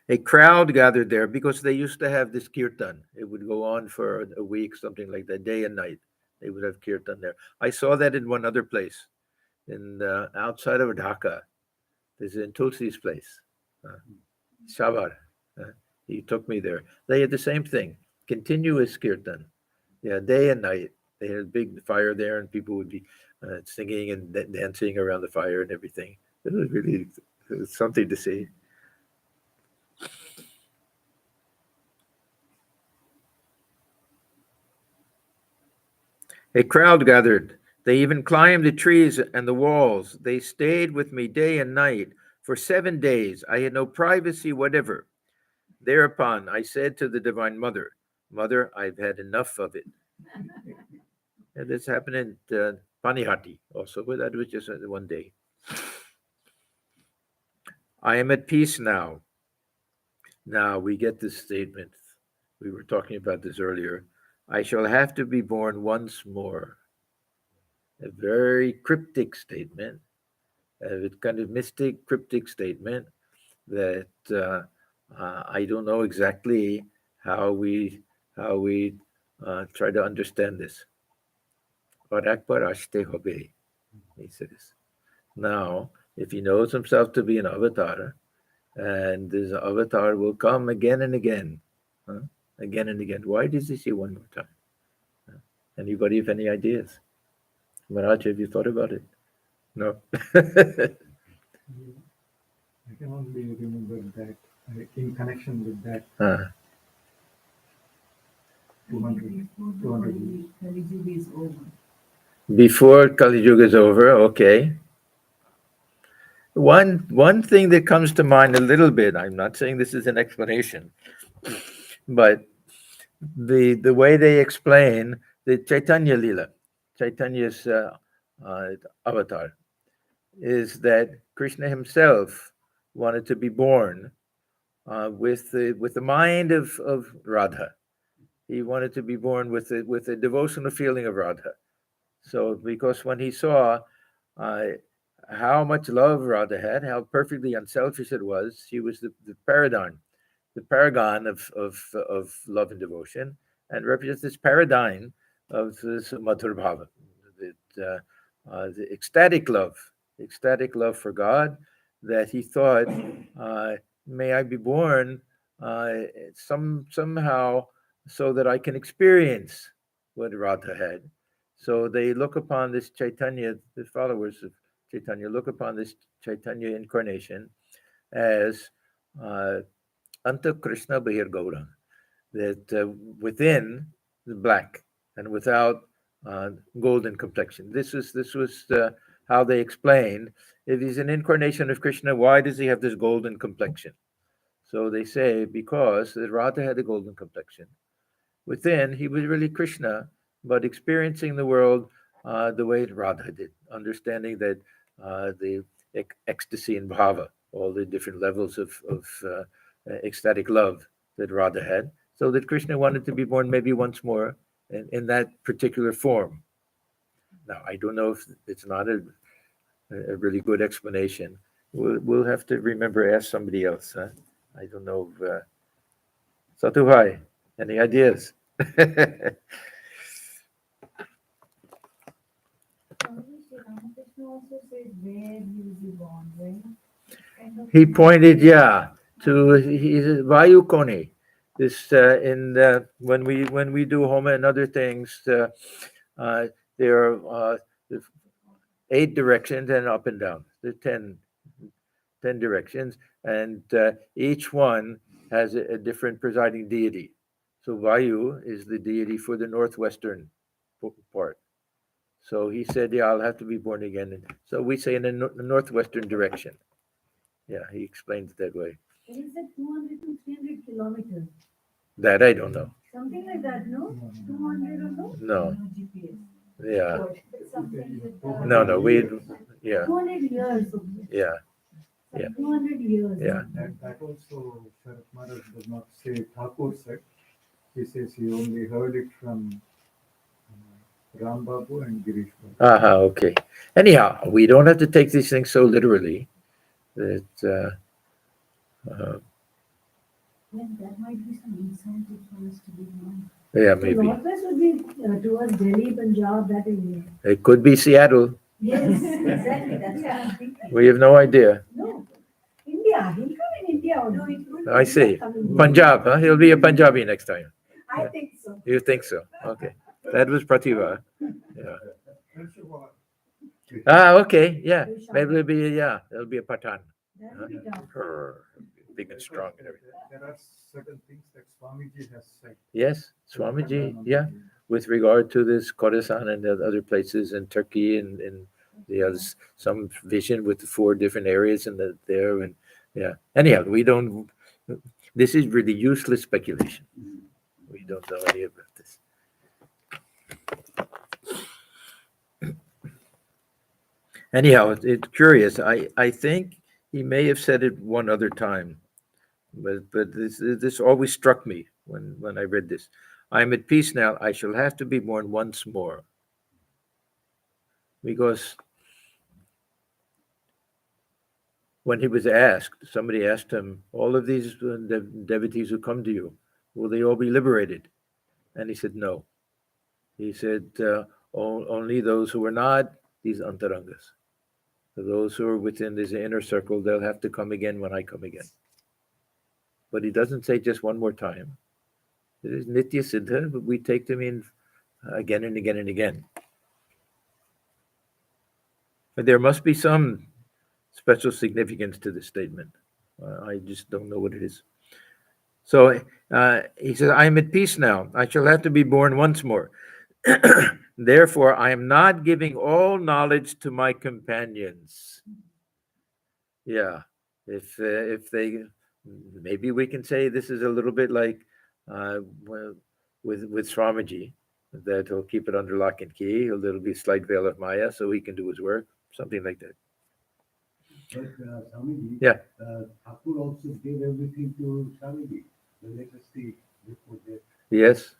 A crowd gathered there because they used to have this kirtan. It would go on for a week, something like that, day and night. They would have kirtan there. I saw that in one other place, in outside of Dhaka. This is in Tulsi's place, Shavar. He took me there. They had the same thing, continuous kirtan. Yeah, day and night. They had a big fire there, and people would be singing and dancing around the fire and everything. It was something to see. A crowd gathered. They even climbed the trees and the walls. They stayed with me day and night. For 7 days, I had no privacy whatever. Thereupon, I said to the Divine Mother, Mother, I've had enough of it. And this happened in Panihati also, but that was just one day. I am at peace now. Now we get this statement. We were talking about this earlier. I shall have to be born once more. A very cryptic statement, a kind of mystic, cryptic statement that I don't know exactly how we try to understand this. Or Akbar ashte hobe, he says. Now, if he knows himself to be an avatar, and this avatar will come again and again, huh? Again and again. Why does he say one more time? Anybody have any ideas? Maharaj, have you thought about it? No. I can only remember that in connection with that Uh, 200 years. Kali Yuga is over. Before Kali Yuga is over, okay. One thing that comes to mind a little bit, I'm not saying this is an explanation, but the way they explain the Chaitanya Lila, Chaitanya's uh, avatar, is that Krishna himself wanted to be born with the mind of Radha. He wanted to be born with the devotional feeling of Radha. So because when he saw uh, how much love Radha had, how perfectly unselfish it was, she was the paragon of love and devotion, and represents this paradigm of this Madhur Bhava, the ecstatic love for God, that he thought, may I be born somehow so that I can experience what Radha had. So they look upon this Chaitanya, the followers of Chaitanya, look upon this Chaitanya incarnation as uh, Anta Krishna Bahir Gaurang, that within the black and without golden complexion. This was how they explained, if he's an incarnation of Krishna, why does he have this golden complexion? So they say because Radha had a golden complexion. Within, he was really Krishna, but experiencing the world the way Radha did, understanding that the ecstasy and bhava, all the different levels of ecstatic love that Radha had, so that Krishna wanted to be born maybe once more in that particular form. Now, I don't know if it's not a really good explanation. We'll have to remember, ask somebody else. Huh? I don't know. Satuhai, any ideas? Swami Sri Ramakrishna also says where he was born, right? Kind of He pointed, yeah, to he's Vayu Kone. This when we do Homa and other things, uh, there are 8 directions and up and down. There are 10 directions, and each one has a different presiding deity. So Vayu is the deity for the northwestern part. So he said, "Yeah, I'll have to be born again." And so we say in the northwestern direction. Yeah, he explained it that way. It is at 200 to 300 kilometers. That I don't know. Something like that, no? 200 or no? No. No GPS. Yeah. but something with No. Yeah. 200 years. Yeah. Yeah. 200 years. Yeah. That also Sharat Maharaj does not say Thakur said. He says he only heard it from Ram Babu and Girish Babu. Okay. Anyhow, we don't have to take these things so literally. That Then there might be some incentive for us to be known. yeah, So maybe Northwest would be towards Delhi, Punjab, that area. it could be Seattle. Yes, exactly. That's what I'm thinking. We have no idea. No, India. He'll come in India. No, it will I see. come in India. Punjab, huh? He'll be a Punjabi next time. I think so. You think so? Okay. That was Prativa. Yeah. Okay. Yeah. Maybe it'll be a Patan. That would be tough. Big and strong and everything. There are certain things that Swamiji has said. Yes, Swamiji, yeah, with regard to this Khorasan and the other places in Turkey and the others, some vision with the 4 different areas and there and yeah. Anyhow, we don't. This is really useless speculation. We don't know any about this. Anyhow, it's curious. I think He may have said it one other time, but this always struck me when I read this. I am at peace now. I shall have to be born once more. Because when he was asked, somebody asked him, all of these devotees who come to you, will they all be liberated? And he said, no. He said, only those who are not, these antarangas. For those who are within this inner circle, they'll have to come again when I come again. But he doesn't say just one more time. It is Nitya Siddha, but we take them in again and again and again. But there must be some special significance to this statement. I just don't know what it is. So he says, I am at peace now. I shall have to be born once more. Therefore, I am not giving all knowledge to my companions. Yeah, if they, maybe we can say this is a little bit like with Swamiji, that he'll keep it under lock and key. There'll be a slight veil of Maya so he can do his work, something like that. But Swamiji, Yeah. Thakur also gave everything to Swamiji. The latest before that. Yes,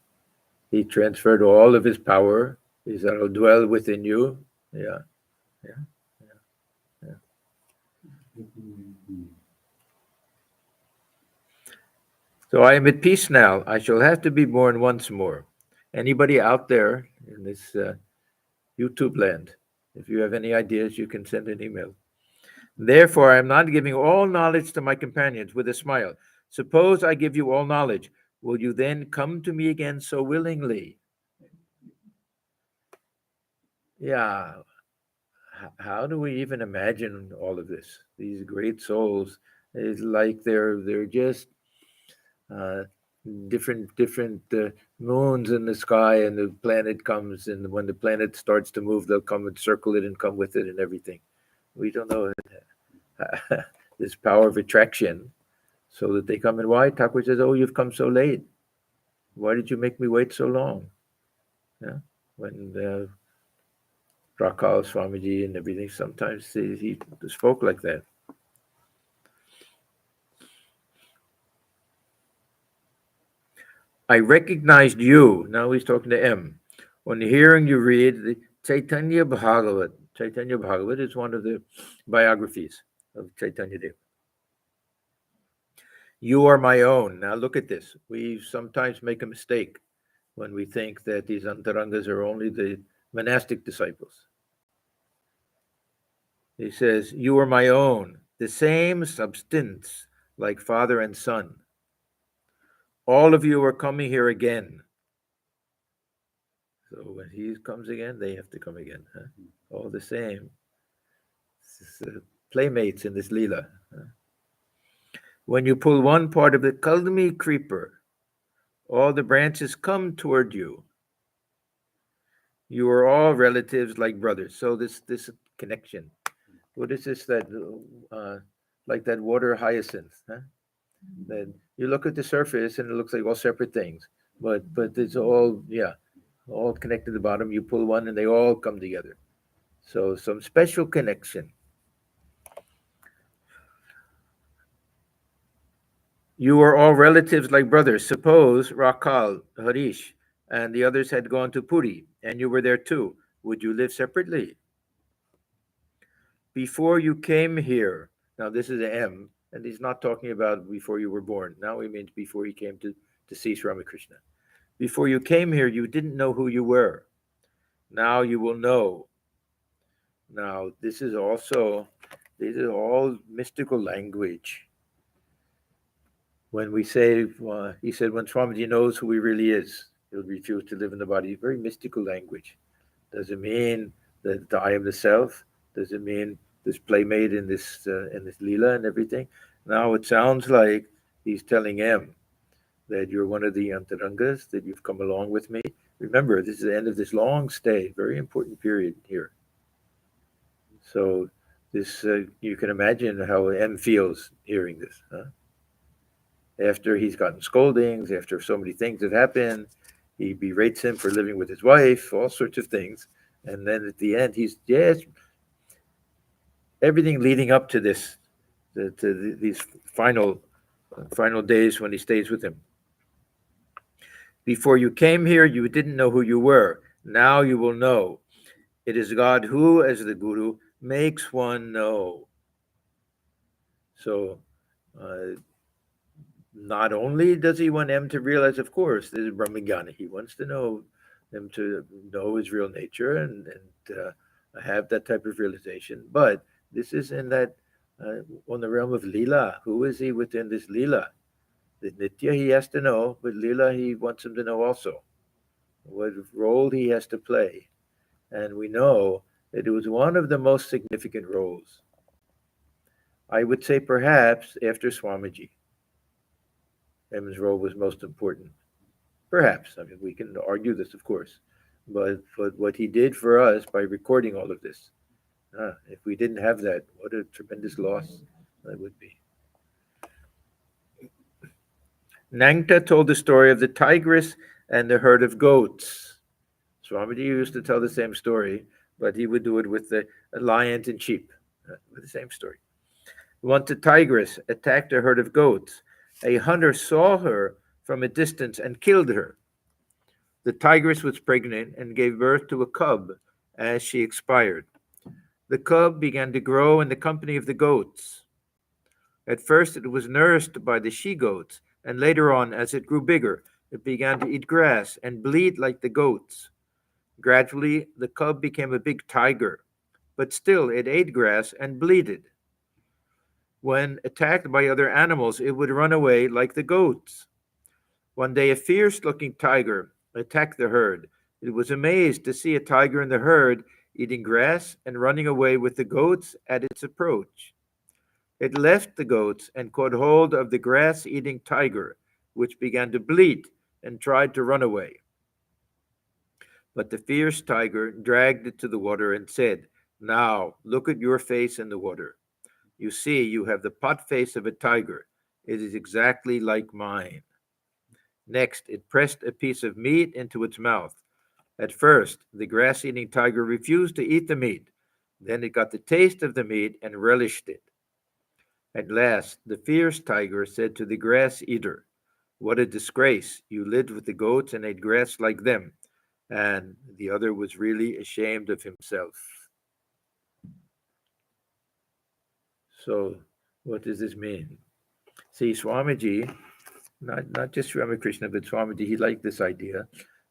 he transferred all of his power. He said, I'll dwell within you. Yeah. So I am at peace now. I shall have to be born once more. Anybody out there in this YouTube land, if you have any ideas, you can send an email. Therefore, I am not giving all knowledge to my companions with a smile. Suppose I give you all knowledge. Will you then come to me again so willingly? Yeah. How do we even imagine all of this? These great souls, it's like they're just different moons in the sky, and the planet comes, and when the planet starts to move, they'll come and circle it and come with it and everything. We don't know this power of attraction, so that they come. And why? Thakur says, oh, you've come so late. Why did you make me wait so long? Yeah, when Rakal Swamiji and everything, sometimes he spoke like that. I recognized you. Now he's talking to M. On hearing you read the Chaitanya Bhagavat. Chaitanya Bhagavat is one of the biographies of Chaitanya Dev. You are my own. Now look at this. We sometimes make a mistake when we think that these antarangas are only the monastic disciples. He says, you are my own, the same substance like father and son. All of you are coming here again. So when he comes again, they have to come again. Huh? All the same. This is, playmates in this Lila. Huh? When you pull one part of the Kalmi creeper, all the branches come toward you. You are all relatives like brothers. So this connection. What is this that like that water hyacinth? Huh? That you look at the surface and it looks like all separate things, but it's all all connected at the bottom. You pull one and they all come together. So some special connection. You are all relatives like brothers. Suppose Rakal, Harish, and the others had gone to Puri, and you were there too. Would you live separately? Before you came here, now this is M, and he's not talking about before you were born. Now he means before he came to see Ramakrishna. Before you came here, you didn't know who you were. Now you will know. Now this is all mystical language. When we say, he said, when Swamiji knows who he really is, he'll refuse to live in the body. Very mystical language. Does it mean that I am the self? Does it mean this playmate in this Leela and everything? Now it sounds like he's telling him that you're one of the antarangas, that you've come along with me. Remember, this is the end of this long stay, very important period here. So this, you can imagine how M feels hearing this. Huh? After he's gotten scoldings, after so many things have happened, he berates him for living with his wife, all sorts of things. And then at the end, he's, yes, everything leading up to this these final days when he stays with him. Before you came here, you didn't know who you were. Now you will know. It is God who, as the Guru, makes one know. So, not only does he want them to realize, of course, this is Brahmajnana. He wants to know them to know his real nature and have that type of realization. But this is in that on the realm of Lila. Who is he within this Lila? The Nitya he has to know, but Lila he wants him to know also. What role he has to play. And we know that it was one of the most significant roles. I would say perhaps after Swamiji. Emin's role was most important. Perhaps. I mean, we can argue this, of course. But what he did for us by recording all of this, if we didn't have that, what a tremendous loss that would be. Nangta told the story of the tigress and the herd of goats. Swamiji used to tell the same story, but he would do it with the lions and sheep, with the same story. Once a tigress attacked a herd of goats. A hunter saw her from a distance and killed her. The tigress was pregnant and gave birth to a cub as she expired. The cub began to grow in the company of the goats. At first, it was nursed by the she-goats, and later on, as it grew bigger, it began to eat grass and bleat like the goats. Gradually, the cub became a big tiger, but still it ate grass and bleated. When attacked by other animals, it would run away like the goats. One day, a fierce-looking tiger attacked the herd. It was amazed to see a tiger in the herd eating grass and running away with the goats at its approach. It left the goats and caught hold of the grass-eating tiger, which began to bleat and tried to run away. But the fierce tiger dragged it to the water and said, "Now, look at your face in the water. You see, you have the pot face of a tiger. It is exactly like mine." Next, it pressed a piece of meat into its mouth. At first, the grass-eating tiger refused to eat the meat. Then it got the taste of the meat and relished it. At last, the fierce tiger said to the grass-eater, "What a disgrace! You lived with the goats and ate grass like them." And the other was really ashamed of himself. So, what does this mean? See, Swamiji, not just Ramakrishna, but Swamiji, he liked this idea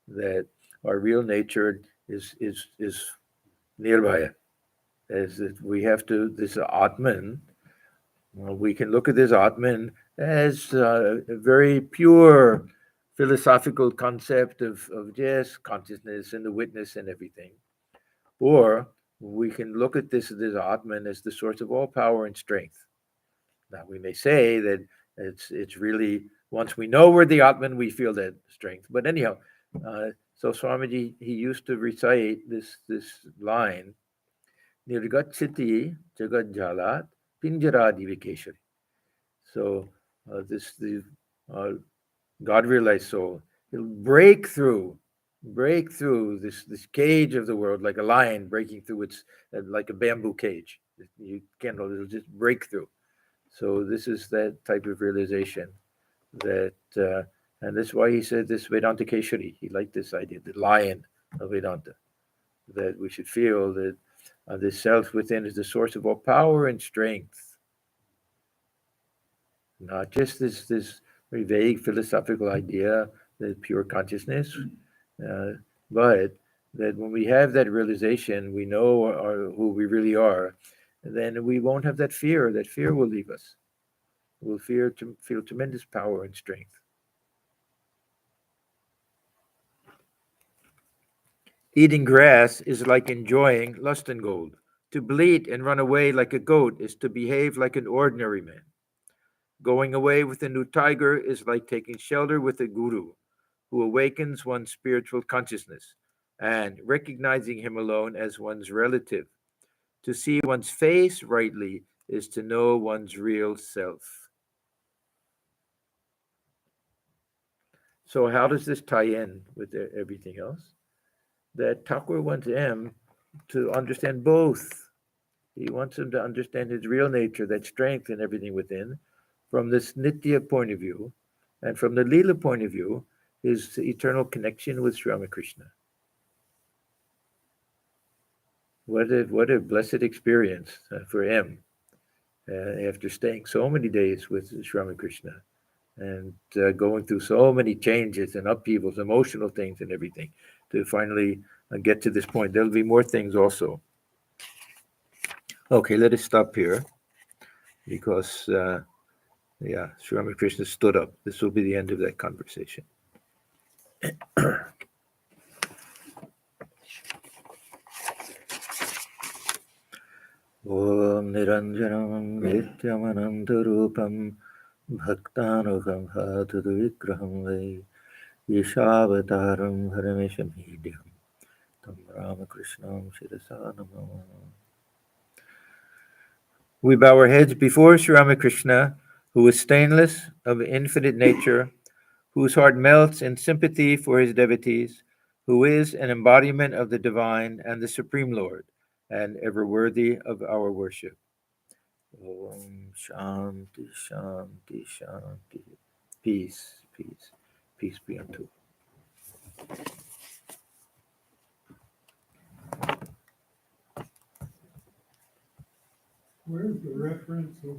that our real nature is nirbhaya. As that we have to, this Atman, we can look at this Atman as a very pure philosophical concept of just consciousness and the witness and everything. Or we can look at this Atman as the source of all power and strength. Now, we may say that it's really, once we know we're the Atman, we feel that strength. But anyhow, so Swamiji, he used to recite this line, Nirgat Chiti Jagat Jalat Pinjaradi Vikeshari. So the God-realized soul, he'll break through this cage of the world, like a lion breaking through its, like a bamboo cage. You can't, it'll just break through. So this is that type of realization that, and that's why he said this Vedanta Keshari. He liked this idea, the lion of Vedanta, that we should feel that the self within is the source of all power and strength. Not just this very vague philosophical idea, that pure consciousness, but that when we have that realization, we know who we really are, then we won't have that fear. That fear will leave us. We'll feel tremendous power and strength. Eating grass is like enjoying lust and gold. To bleat and run away like a goat is to behave like an ordinary man. Going away with a new tiger is like taking shelter with a guru who awakens one's spiritual consciousness and recognizing him alone as one's relative. To see one's face rightly is to know one's real self. So how does this tie in with everything else? That Thakur wants them to understand both. He wants him to understand his real nature, that strength and everything within, from this Nitya point of view, and from the Lila point of view, his eternal connection with Sri Ramakrishna. What a blessed experience for him after staying so many days with Sri Ramakrishna and going through so many changes and upheavals, emotional things and everything, to finally get to this point. There'll be more things also. Okay, let us stop here because, Sri Ramakrishna stood up. This will be the end of that conversation. Om Niranjanam Nityamanantarupam Bhaktanukam Bhatadu Vai Yeshavataram Harameshamidhyam Tam Ramakrishnam Shirasanamam. We bow our heads before Sri Ramakrishna, who is stainless, of infinite nature, whose heart melts in sympathy for his devotees, who is an embodiment of the divine and the Supreme Lord, and ever worthy of our worship. Om Shanti, Shanti, Shanti. Peace, peace, peace be unto you. Where's the reference of